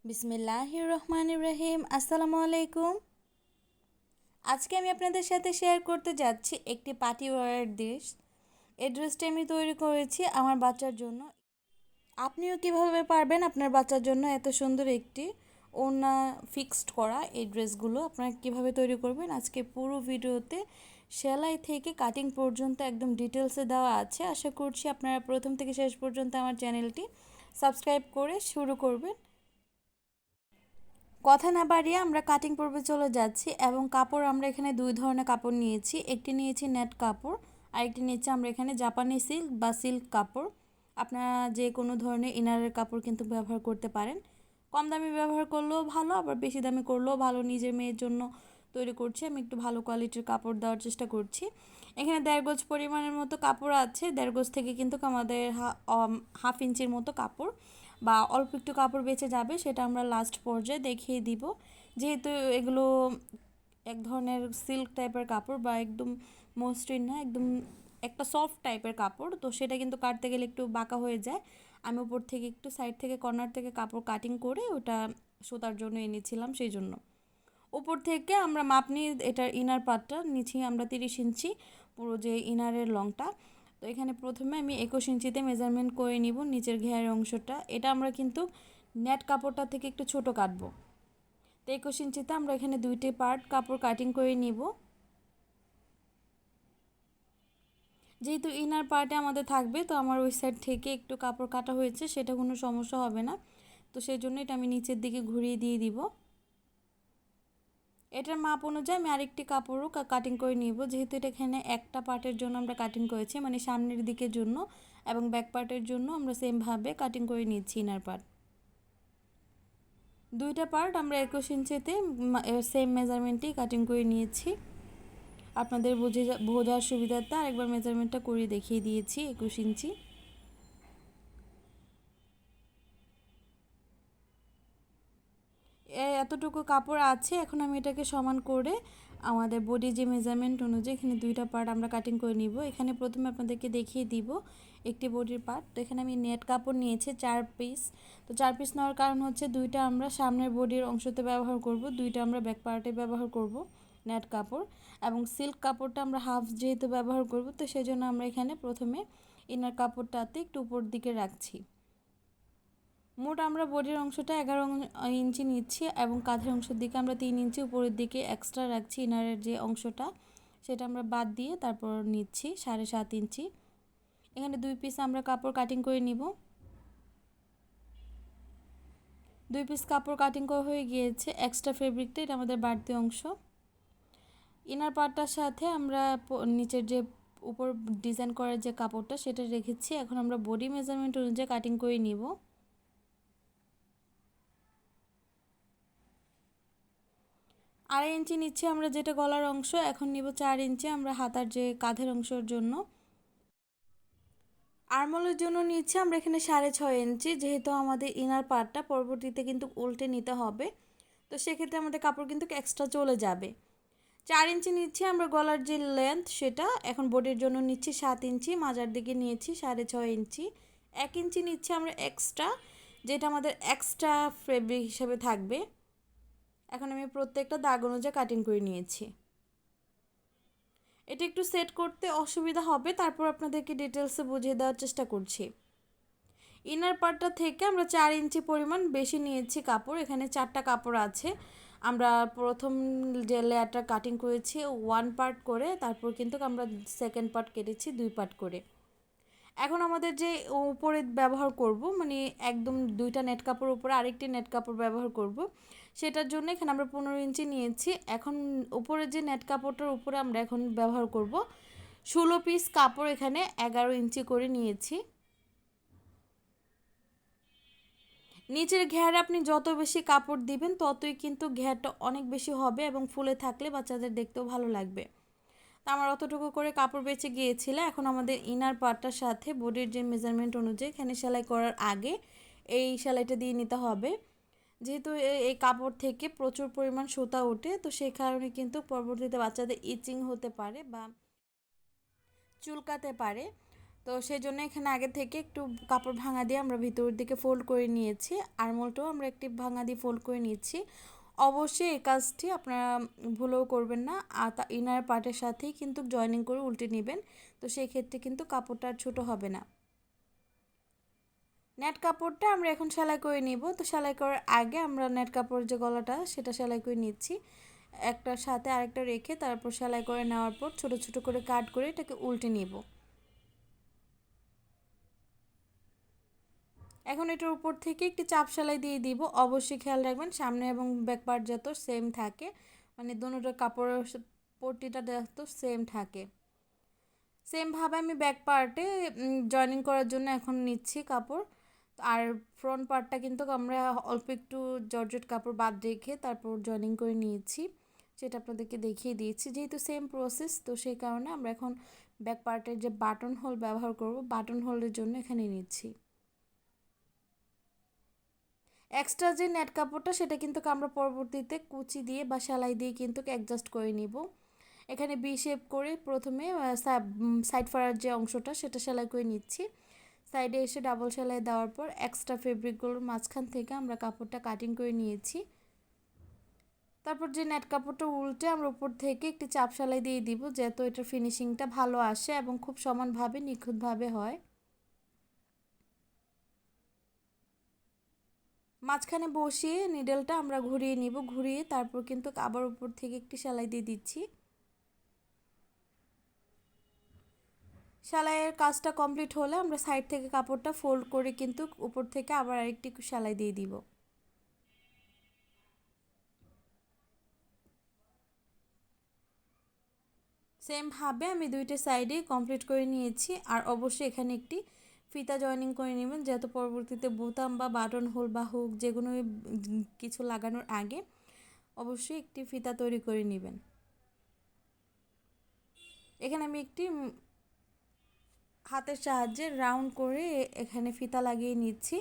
বিসমিল্লাহির রহমানির রহিম। আসসালামু আলাইকুম। আজকে আমি আপনাদের সাথে শেয়ার করতে যাচ্ছি একটি পার্টি ওয়্যার ড্রেস। এই ড্রেসটি আমি তৈরি করেছি আমার বাচ্চার জন্য। আপনিও কিভাবে পারবেন আপনার বাচ্চার জন্য এত সুন্দর একটি ওড়না ফিক্সড করা এই ড্রেসগুলো আপনারা কিভাবে তৈরি করবেন আজকে পুরো ভিডিওতে সেলাই থেকে কাটিং পর্যন্ত একদম ডিটেলসে দেওয়া আছে। আশা করছি আপনারা প্রথম থেকে শেষ পর্যন্ত আমার চ্যানেলটি সাবস্ক্রাইব করে শুরু করবেন। কথা না বাড়িয়ে আমরা কাটিং পর্বে চলে যাচ্ছি এবং কাপড় আমরা এখানে দুই ধরনের কাপড় নিয়েছি। একটি নিয়েছি নেট কাপড়, আরেকটি নিয়েছি আমরা এখানে জাপানি সিল্ক বা সিল্ক কাপড়। আপনারা যে কোনো ধরনের ইনারের কাপড় কিন্তু ব্যবহার করতে পারেন। কম দামি ব্যবহার করলেও ভালো, আবার বেশি দামি করলেও ভালো। নিজের মেয়ের জন্য তৈরি করছি, আমি একটু ভালো কোয়ালিটির কাপড় দেওয়ার চেষ্টা করছি। এখানে 1.5 গজ পরিমাণের মতো কাপড় আছে। 1.5 গজ থেকে কিন্তু আমাদের হাফ ইঞ্চির মতো কাপড় বা অল্প একটু কাপড় বেঁচে যাবে, সেটা আমরা লাস্ট পর্যায়ে দেখিয়ে দিব। যেহেতু এগুলো এক ধরনের সিল্ক টাইপের কাপড় বা একদম মসৃণ না, একদম একটা সফট টাইপের কাপড়, তো সেটা কিন্তু কাটতে গেলে একটু বাঁকা হয়ে যায়। আমি উপর থেকে একটু সাইড থেকে কর্নার থেকে কাপড় কাটিং করে ওটা সুতার জন্য এনেছিলাম, সেই জন্য উপর থেকে আমরা মাপ নিয়ে এটার ইনার পার্টটা নিচ্ছি আমরা 30 ইঞ্চি, পুরো যে ইনারের লংটা। তো এখানে প্রথমে আমি 21 ইঞ্চিতে মেজারমেন্ট করে নিব নিচের ঘেরের অংশটা। এটা আমরা কিন্তু নেট কাপড়টা থেকে একটু ছোট কাটবো। তো 21 ইঞ্চিতে আমরা এখানে দুইটি পার্ট কাপড় কাটিং করে নিব। যেহেতু ইনার পার্টে আমাদের থাকবে, তো আমার ওই সাইড থেকে একটু কাপড় কাটা হয়েছে, সেটা কোনো সমস্যা হবে না। তো সেই জন্য এটা আমি নিচের দিকে ঘুরিয়ে দিয়ে দিব। এটার মাপ অনুযায়ী আমি আরেকটি কাপড়ও কাটিং করে নিব। যেহেতু এটা এখানে একটা পার্টের জন্য আমরা কাটিং করেছি, মানে সামনের দিকের জন্য, এবং ব্যাক পার্টের জন্য আমরা সেমভাবে কাটিং করে নিচ্ছি ইনার পার্ট। দুইটা পার্ট আমরা 21 ইঞ্চিতে সেম মেজারমেন্টেই কাটিং করে নিয়েছি। আপনাদের বোঝার সুবিধার্থে আরেকবার মেজারমেন্টটা করে দেখিয়ে দিয়েছি 21 ইঞ্চি। এতটুকু কাপড় আছে, এখন আমি এটাকে সমান করে আমাদের বডি যে মেজারমেন্ট অনুযায়ী এখানে দুইটা পার্ট আমরা কাটিং করে নিব। এখানে প্রথমে আপনাদেরকে দেখিয়ে দিব একটি বডির পার্ট। তো এখানে আমি নেট কাপড় নিয়েছি 4 পিস। তো 4 পিস নেওয়ার কারণ হচ্ছে দুইটা আমরা সামনের বডির অংশতে ব্যবহার করব, দুইটা আমরা ব্যাক পার্টে ব্যবহার করব নেট কাপড়, এবং সিল্ক কাপড়টা আমরা হাফ যেহেতু ব্যবহার করব, তো সেই জন্য আমরা এখানে প্রথমে ইনার কাপড়টাতে একটু উপর দিকে রাখছি। মোট আমরা বডির অংশটা 11 ইঞ্চি নিচ্ছি এবং কাঁধের অংশের দিকে আমরা 3 ইঞ্চি উপরের দিকে এক্সট্রা রাখছি। ইনারের যে অংশটা সেটা আমরা বাদ দিয়ে তারপর নিচ্ছি 7.5 ইঞ্চি। এখানে 2 পিস আমরা কাপড় কাটিং করে নিব। 2 পিস কাপড় কাটিং করা হয়ে গিয়েছে। এক্সট্রা ফেব্রিকটা এটা আমাদের বাড়তি অংশ। ইনার পার্টটার সাথে আমরা নিচের যে উপর ডিজাইন করার যে কাপড়টা সেটা রেখেছি। এখন আমরা বডি মেজারমেন্ট অনুযায়ী কাটিং করে নিব। 2.5 ইঞ্চি নিচ্ছি আমরা যেটা গলার অংশ, এখন নিব 4 ইঞ্চি আমরা হাতার যে কাঁধের অংশের জন্য। আরমোলের জন্য নিচ্ছি আমরা এখানে 6.5 ইঞ্চি, যেহেতু আমাদের ইনার পার্টটা পরবর্তীতে কিন্তু উল্টে নিতে হবে, তো সেক্ষেত্রে আমাদের কাপড় কিন্তু এক্সট্রা চলে যাবে। 4 ইঞ্চি নিচ্ছি আমরা গলার যে লেন্থ সেটা। এখন বডির জন্য নিচ্ছি 7 ইঞ্চি, মাজার দিকে নিয়েছি 6.5 ইঞ্চি। 1 ইঞ্চি নিচ্ছি আমরা এক্সট্রা, যেটা আমাদের এক্সট্রা ফেব্রিক হিসেবে থাকবে। এখন আমি প্রত্যেকটা দাগ অনুযায়ী কাটিং করে নিয়েছি। এটা একটু সেট করতে অসুবিধা হবে, তারপর আপনাদেরকে ডিটেলসে বুঝিয়ে দেওয়ার চেষ্টা করছি। ইনার পার্টটা থেকে আমরা 4 ইঞ্চি পরিমাণ বেশি নিয়েছি কাপড়। এখানে 4টা কাপড় আছে। আমরা প্রথম যে লেয়ারটা কাটিং করেছি 1 পার্ট করে, তারপর কিন্তু আমরা সেকেন্ড পার্ট কেটেছি 2 পার্ট করে। এখন আমাদের যে উপরে ব্যবহার করব, মানে একদম দুইটা নেট কাপড় উপরে আরেকটি নেট কাপড় ব্যবহার করব, সেটার জন্য এখানে আমরা 15 ইঞ্চি নিয়েছি। এখন উপরে যে নেট কাপড়টার উপরে আমরা এখন ব্যবহার করব 16 পিস কাপড়, এখানে 11 ইঞ্চি করে নিয়েছি। নিচের ঘেরে আপনি যত বেশি কাপড় দিবেন ততই কিন্তু ঘেরটা অনেক বেশি হবে এবং ফুলে থাকলে বাচ্চাদের দেখতেও ভালো লাগবে। তা আমার অতটুকু করে কাপড় বেঁচে গিয়েছিল। এখন আমাদের ইনার পার্টটার সাথে বডির যে মেজারমেন্ট অনুযায়ী এখানে সেলাই করার আগে এই সেলাইটা দিয়ে নিতে হবে। যেহেতু এই কাপড় থেকে প্রচুর পরিমাণ সুতা ওঠে, তো সেই কারণে কিন্তু পরবর্তীতে বাচ্চাদের ইচিং হতে পারে বা চুলকাতে পারে। তো সেই জন্য এখানে আগে থেকে একটু কাপড় ভাঙা দিয়ে আমরা ভিতরের দিকে ফোল্ড করে নিয়েছি, আরমোলটাও আমরা একটি ভাঙা দিয়ে ফোল্ড করে নিয়েছি। অবশ্যই এই কাজটি আপনারা ভুলেও করবেন না, আর ইনার পার্টের সাথেই কিন্তু জয়েনিং করে উল্টে নেবেন, তো সেই ক্ষেত্রে কিন্তু কাপড়টা আর ছোটো হবে না। নেট কাপড়টা আমরা এখন সেলাই করে নিব। তো সেলাই করার আগে আমরা নেট কাপড়ের যে গলাটা সেটা সেলাই করে নিচ্ছি, একটার সাথে আরেকটা রেখে তারপর সেলাই করে নেওয়ার পর ছোট ছোট করে কাট করে এটাকে উল্টে নিব। এখন এটার উপর থেকে একটি চাপ সেলাই দিয়ে দিব। অবশ্যই খেয়াল রাখবেন সামনে এবং ব্যাক পার্ট যাতে সেম থাকে, মানে দুটোর কাপড়ের পট্টিটা যাতে সেম থাকে। সেমভাবে আমি ব্যাক পার্টে জয়েনিং করার জন্য এখন নিচ্ছি কাপড়। আর ফ্রন্ট পার্টটা কিন্তু আমরা অল্প একটু জর্জেট কাপড় বাদ রেখে তারপর জয়েনিং করে নিয়েছি, সেটা আপনাদেরকে দেখিয়ে দিয়েছি। যেহেতু সেম প্রসেস, তো সেই কারণে আমরা এখন ব্যাক পার্টের যে বাটন হোল ব্যবহার করব, বাটন হোলের জন্য এখানে নিচ্ছি। এক্সট্রা যে নেট কাপড়টা সেটা কিন্তু আমরা পরবর্তীতে কুচি দিয়ে বা সেলাই দিয়ে কিন্তু অ্যাডজাস্ট করে নিব। এখানে বি শেপ করে প্রথমে সাইড ফাড়ার যে অংশটা সেটা সেলাই করে নিচ্ছি। সাইডে এসে ডাবল সেলাই দেওয়ার পর এক্সট্রা ফেব্রিকগুলোর মাঝখান থেকে আমরা কাপড়টা কাটিং করে নিয়েছি। তারপর যে নেট কাপড়টা উল্টে আমরা উপর থেকে একটি চাপ সেলাই দিয়ে দিব, যাতে এটার ফিনিশিংটা ভালো আসে এবং খুব সমানভাবে নিখুঁতভাবে হয়। মাঝখানে বসিয়ে নিডেলটা আমরা ঘুরিয়ে নিব, ঘুরিয়ে তারপর কিন্তু আবার উপর থেকে একটি সেলাই দিয়ে দিচ্ছি। সেলাইয়ের কাজটা কমপ্লিট হলে আমরা সাইড থেকে কাপড়টা ফোল্ড করে কিন্তু উপর থেকে আবার আরেকটি সেলাই দিয়ে দিব। সেমভাবে আমি দুইটা সাইডে কমপ্লিট করে নিয়েছি। আর অবশ্যই এখানে একটি ফিতা জয়েনিং করে নেবেন, যেহেতু পরবর্তীতে বোতাম বা বাটন হোল বা হুক যে কোনো কিছু লাগানোর আগে অবশ্যই একটি ফিতা তৈরি করে নেবেন। এখানে আমি একটি হাতের সাহায্যে রাউন্ড করে এখানে ফিতা লাগিয়ে নিচ্ছি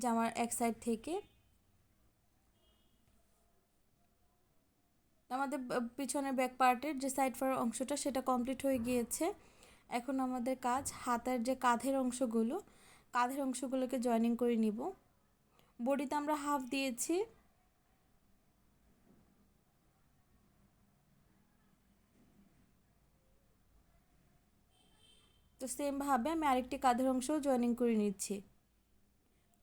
জামার এক সাইড থেকে। আমাদের পিছনের ব্যাক পার্টের যে সাইড ফার অংশটা সেটা কমপ্লিট হয়ে গিয়েছে। এখন আমাদের কাজ হাতের যে কাঁধের অংশগুলোকে জয়েনিং করে নিব। বডিতে আমরা হাফ দিয়েছি, তো সেমভাবে আমি আরেকটি কাঁধের অংশও জয়েনিং করে নিচ্ছি।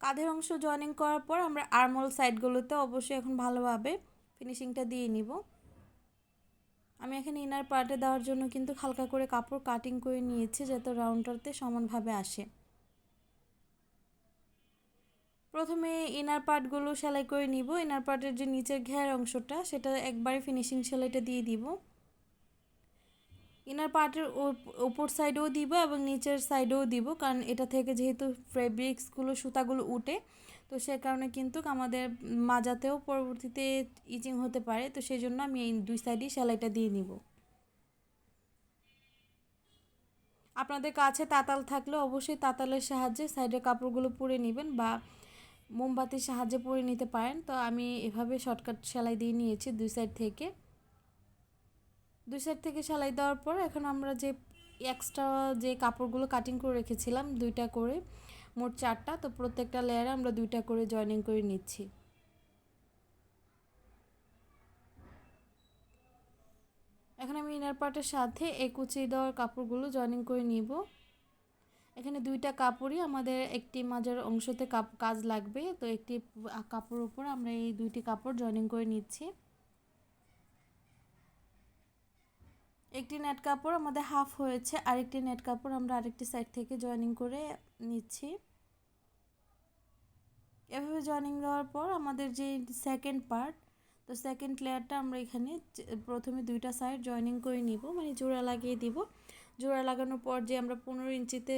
কাঁধের অংশ জয়েনিং করার পর আমরা আর্মহোল সাইডগুলোতে অবশ্যই এখন ভালোভাবে ফিনিশিংটা দিয়ে নিব। আমি এখানে ইনার পার্টে দেওয়ার জন্য কিন্তু হালকা করে কাপড় কাটিং করে নিয়েছি, যাতে রাউন্ডটাতে সমানভাবে আসে। প্রথমে ইনার পার্টগুলো সেলাই করে নিব। ইনার পার্টের যে নিচের ঘের অংশটা সেটা একবারে ফিনিশিং সেলাইটা দিয়ে দিব। ইনার পার্টের উপর সাইডেও দিব এবং নিচের সাইডেও দিব, কারণ এটা থেকে যেহেতু ফেব্রিক্সগুলো সুতাগুলো উঠে, তো সে কারণে কিন্তু আমাদের মাজাতেও পরবর্তীতে ইচিং হতে পারে, তো সেই জন্য আমি এই দুই সাইডেই সেলাইটা দিয়ে নিব। আপনাদের কাছে তাতাল থাকলে অবশ্যই তাতালের সাহায্যে সাইডের কাপড়গুলো পুড়ে নেবেন বা মোমবাতির সাহায্যে পুড়ে নিতে পারেন। তো আমি এভাবে শর্টকাট সেলাই দিয়ে নিয়েছি দুই সাইড থেকে সেলাই দেওয়ার পর এখন আমরা যে এক্সট্রা যে কাপড়গুলো কাটিং করে রেখেছিলাম দুইটা করে, মোট 4টা, তো প্রত্যেকটা লেয়ারে আমরা দুইটা করে জয়েনিং করে নিচ্ছি। এখন আমি ইনার পার্টের সাথে এই কুচিয়ে দেওয়ার কাপড়গুলো জয়েনিং করে নিব। এখানে দুইটা কাপড়ই আমাদের একটি মাঝের অংশতে কাজ লাগবে, তো একটি কাপড়ের উপর আমরা এই দুইটি কাপড় জয়েনিং করে নিচ্ছি। একটি নেট কাপড় আমাদের হাফ হয়েছে, আরেকটি নেট কাপড় আমরা আরেকটি সাইড থেকে জয়েনিং করে নিচ্ছি। এভাবে জয়েনিং দেওয়ার পর আমাদের যে সেকেন্ড পার্ট, তো সেকেন্ড লেয়ারটা আমরা এখানে প্রথমে দুইটা সাইড জয়েনিং করে নিব, মানে জোড়া লাগিয়ে দিব। জোড়া লাগানোর পর যে আমরা 15 ইঞ্চিতে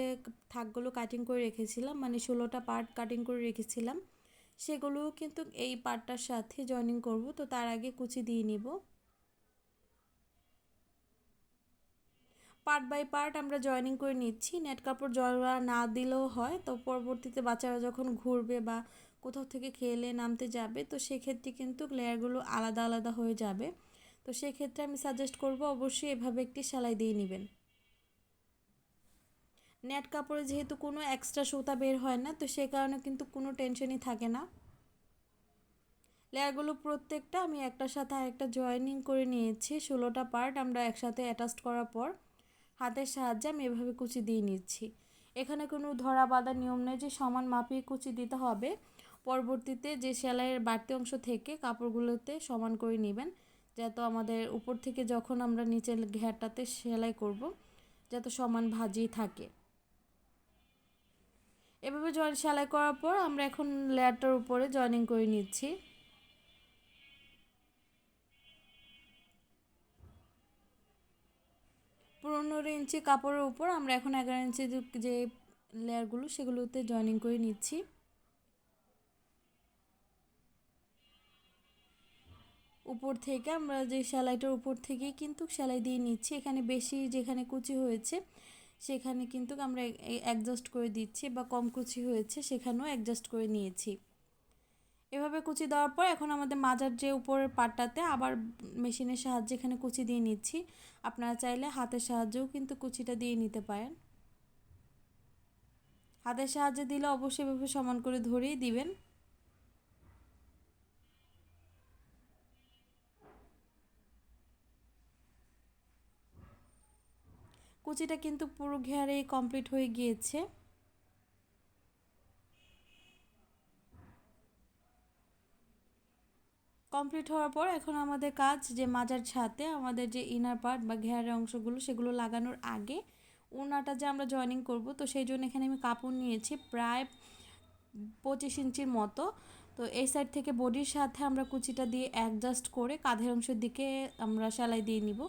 থাকগুলো কাটিং করে রেখেছিলাম, মানে 16টা পার্ট কাটিং করে রেখেছিলাম, সেগুলোও কিন্তু এই পার্টটার সাথে জয়েনিং করব। তো তার আগে কুচি দিয়ে নিব। পার্ট বাই পার্ট আমরা জয়েনিং করে নিচ্ছি। নেট কাপড় জোড়া না দিলেও হয়, তো পরবর্তীতে বাচ্চারা যখন ঘুরবে বা কোথাও থেকে খেলে নামতে যাবে, তো সেক্ষেত্রে কিন্তু লেয়ারগুলো আলাদা আলাদা হয়ে যাবে। তো সেক্ষেত্রে আমি সাজেস্ট করব অবশ্যই এভাবে একটি সেলাই দিয়ে নেবেন। নেট কাপড়ে যেহেতু কোনো এক্সট্রা সুতা বের হয় না, তো সে কারণে কিন্তু কোনো টেনশনই থাকে না। লেয়ারগুলো প্রত্যেকটা আমি একটার সাথে আরেকটা জয়েনিং করে নিয়েছি। 16টা পার্ট আমরা একসাথে অ্যাটাচ করার পর হাতের সাহায্যে আমি এভাবে কুচি দিয়ে নিচ্ছি। এখানে কোনো ধরা বাঁধা নিয়ম নেই যে সমান মাপিয়ে কুচি দিতে হবে। পরবর্তীতে যে সেলাইয়ের বাড়তি অংশ থেকে কাপড়গুলোতে সমান করে নেবেন, যাতে আমাদের উপর থেকে যখন আমরা নিচের ঘেরটাতে সেলাই করব যাতে সমান ভাঁজই থাকে। এভাবে সেলাই করার পর আমরা এখন লেয়ারটার উপরে জয়েনিং করে নিচ্ছি। 15 ইঞ্চি কাপড়ের উপর আমরা এখন 11 ইঞ্চি যে লেয়ারগুলো সেগুলোতে জয়েনিং করে নিচ্ছি। উপর থেকে আমরা যে সেলাইটার উপর থেকেই কিন্তু সেলাই দিয়ে নিচ্ছি। এখানে বেশি যেখানে কুচি হয়েছে সেখানে কিন্তু আমরা অ্যাডজাস্ট করে দিচ্ছি, বা কম কুচি হয়েছে সেখানেও অ্যাডজাস্ট করে নিয়েছি। এভাবে কুচি দেওয়ার পর এখন আমাদের মাজার যে উপরের পাটটাতে আবার মেশিনের সাহায্যে এখানে কুচি দিয়ে নিচ্ছি। আপনারা চাইলে হাতের সাহায্যেও কিন্তু কুচিটা দিয়ে নিতে পারেন। হাতের সাহায্যে দিলে অবশ্যই এভাবে সমান করে ধরেই দিবেন। কুচিটা কিন্তু পুরো ঘেরেই কমপ্লিট হয়ে গিয়েছে। কমপ্লিট হওয়ার পর এখন আমাদের কাজ যে মাজার ছাতে আমাদের যে ইনার পার্ট বা ঘেরের অংশগুলো সেগুলো লাগানোর আগে ওড়নাটা যে আমরা জয়েনিং করব, তো সেই জন্য এখানে আমি কাপড় নিয়েছি প্রায় 25 ইঞ্চির মতো। তো এই সাইড থেকে বডির সাথে আমরা কুচিটা দিয়ে অ্যাডজাস্ট করে কাঁধের অংশের দিকে আমরা সেলাই দিয়ে নিব।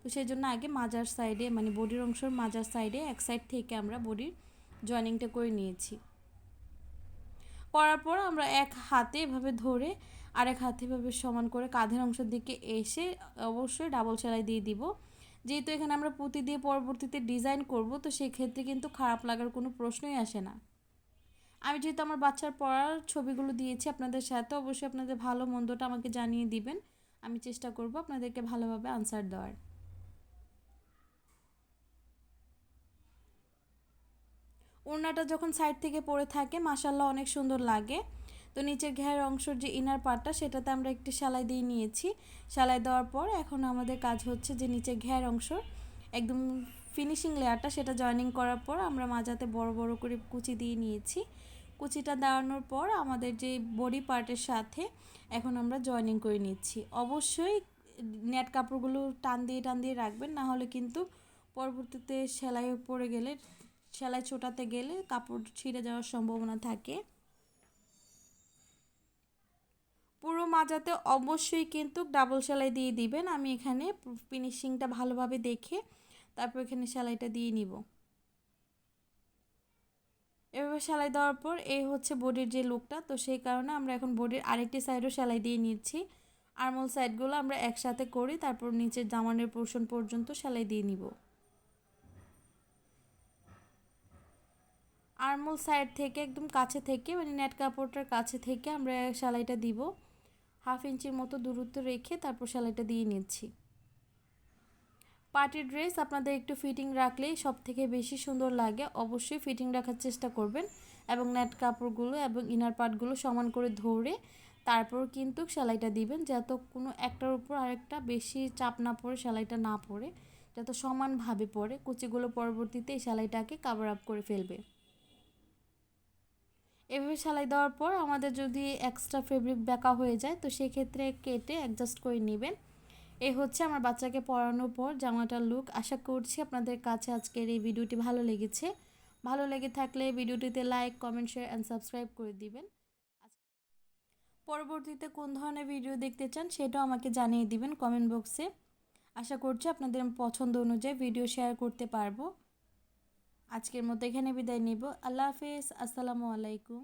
তো সেই জন্য আগে মাজার সাইডে মানে বডির অংশের মাজার সাইডে এক সাইড থেকে আমরা বডির জয়েনিংটা করে নিয়েছি। করার পর আমরা এক হাতে এভাবে ধরে আরেক হাতে এভাবে সমান করে কাঁধের অংশের দিকে এসে অবশ্যই ডাবল সেলাই দিয়ে দিব। যেহেতু এখানে আমরা পুঁতি দিয়ে পরবর্তীতে ডিজাইন করব, তো সেই ক্ষেত্রে কিন্তু খারাপ লাগার কোনো প্রশ্নই আসে না। আমি যেহেতু আমার বাচ্চার পড়ার ছবিগুলো দিয়েছি আপনাদের সাথে, অবশ্যই আপনাদের ভালো মন্দটা আমাকে জানিয়ে দিবেন। আমি চেষ্টা করব আপনাদেরকে ভালোভাবে আনসার দেওয়ার। ওড়নাটা যখন সাইড থেকে পরে থাকে মাশাআল্লাহ অনেক সুন্দর লাগে। তো নিচের ঘেরের অংশের যে ইনার পার্টটা সেটাতে আমরা একটি সেলাই দিয়ে নিয়েছি। সেলাই দেওয়ার পর এখন আমাদের কাজ হচ্ছে যে নিচের ঘের অংশ একদম ফিনিশিং লেয়ারটা সেটা জয়েনিং করার পর আমরা মাঝাতে বড় বড় করে কুচি দিয়ে নিয়েছি। কুচিটা দেওয়ানোর পর আমাদের যে বডি পার্টের সাথে এখন আমরা জয়েনিং করে নিচ্ছি। অবশ্যই নেট কাপড়গুলো টান দিয়ে রাখবেন, না হলে কিন্তু পরবর্তীতে সেলাই পড়ে গেলে সেলাই ছোটাতে গেলে কাপড় ছিঁড়ে যাওয়ার সম্ভাবনা থাকে। পুরো মাজাতে অবশ্যই কিন্তু ডাবল সেলাই দিয়ে দিবেন। আমি এখানে ফিনিশিংটা ভালোভাবে দেখে তারপর এখানে সেলাইটা দিয়ে নিব। এভাবে সেলাই দেওয়ার পর এই হচ্ছে বডির যে লুকটা, তো সেই কারণে আমরা এখন বডির আরেকটি সাইডও সেলাই দিয়ে নিচ্ছি। আর্মহোল সাইডগুলো আমরা একসাথে করি, তারপর নিচের দামানের পোর্শন পর্যন্ত সেলাই দিয়ে নিব। আর্মহোল সাইড থেকে একদম কাছে থেকে মানে নেট কাপড়টার কাছে থেকে আমরা সেলাইটা দিব। 1/2 ইঞ্চির মতো দূরত্ব রেখে তারপর সেলাইটা দিয়ে নিচ্ছি। পার্টি ড্রেস আপনাদের একটু ফিটিং রাখলেই সব থেকে বেশি সুন্দর লাগে। অবশ্যই ফিটিং রাখার চেষ্টা করবেন এবং নেট কাপড়গুলো এবং ইনার পার্টগুলো সমান করে ধরে তারপর কিন্তু সেলাইটা দিবেন, যাতে কোনো একটার উপর আরেকটা বেশি চাপ না পড়ে, সেলাইটা না পড়ে, যাতে সমানভাবে পড়ে। কুচিগুলো পরবর্তীতে এই সেলাইটাকে কাভার আপ করে ফেলবে। এভাবে সেলাই দেওয়ার পর আমাদের যদি এক্সট্রা ফেব্রিক বাঁকা হয়ে যায় তো সেক্ষেত্রে কেটে অ্যাডজাস্ট করে নেবেন। এই হচ্ছে আমার বাচ্চাকে পরানোর পর জামাটার লুক। আশা করছি আপনাদের কাছে আজকের এই ভিডিওটি ভালো লেগেছে। ভালো লেগে থাকলে ভিডিওটিতে like, comment, share and subscribe করে দিবেন। পরবর্তীতে কোন ধরনের ভিডিও দেখতে চান সেটাও আমাকে জানিয়ে দিবেন কমেন্ট বক্সে। আশা করছি আপনাদের পছন্দ অনুযায়ী ভিডিও শেয়ার করতে পারবো। আজকের মতো এখানে বিদায় নিব। আল্লাহ হাফেজ, আসসালামু আলাইকুম।